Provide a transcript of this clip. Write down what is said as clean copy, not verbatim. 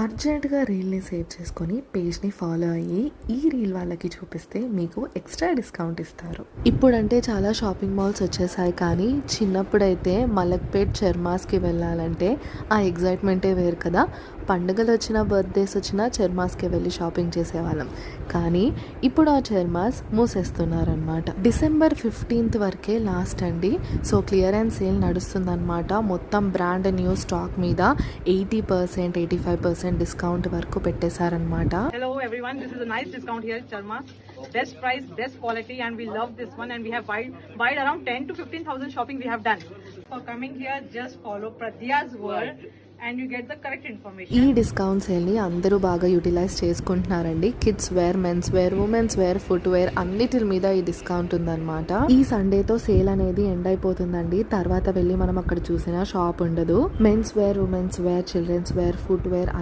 అర్జెంటుగా రీల్ని సేవ్ చేసుకొని పేజ్ని ఫాలో అయ్యి ఈ రీల్ వాళ్ళకి చూపిస్తే మీకు ఎక్స్ట్రా డిస్కౌంట్ ఇస్తారు. ఇప్పుడంటే చాలా షాపింగ్ మాల్స్ వచ్చేసాయి, కానీ చిన్నప్పుడైతే మలక్పేట్ చర్మాస్కి వెళ్ళాలంటే ఆ ఎగ్జైట్మెంటే వేరు కదా. పండుగలు వచ్చినా బర్త్డేస్ వచ్చినా చర్మాస్కి వెళ్ళి షాపింగ్ చేసేవాళ్ళం. కానీ ఇప్పుడు ఆ చర్మాస్ మూసేస్తున్నారనమాట. డిసెంబర్ 15th వరకే లాస్ట్ అండి. సో క్లియరెన్స్ సేల్ నడుస్తుందన్నమాట. మొత్తం బ్రాండ్ న్యూ స్టాక్ మీద 80%, 85% డిస్కౌంట్ వరకు పెట్టేశారనమాట. Hello everyone, this is a nice discount here at Charmas. Best price, best quality, and we love this one, and we have buy around 10 to 15,000 shopping we have done. For coming here, just follow Pradya's World and you get the correct information. ఈ discount సేల్ని అందరూ బాగా utilise చేసుకుంటున్నారండి. Kids wear, men's wear, women's wear, footwear అన్నిటి మీద ఈ discount ఉందన్నమాట. ఈ సండేతో సేల్ అనేది ఎండ్ అయిపోతుందండి. తర్వాత వెళ్ళి మనం అక్కడ చూసిన షాప్ ఉండదు. Men's wear, women's wear, children's wear, foot wear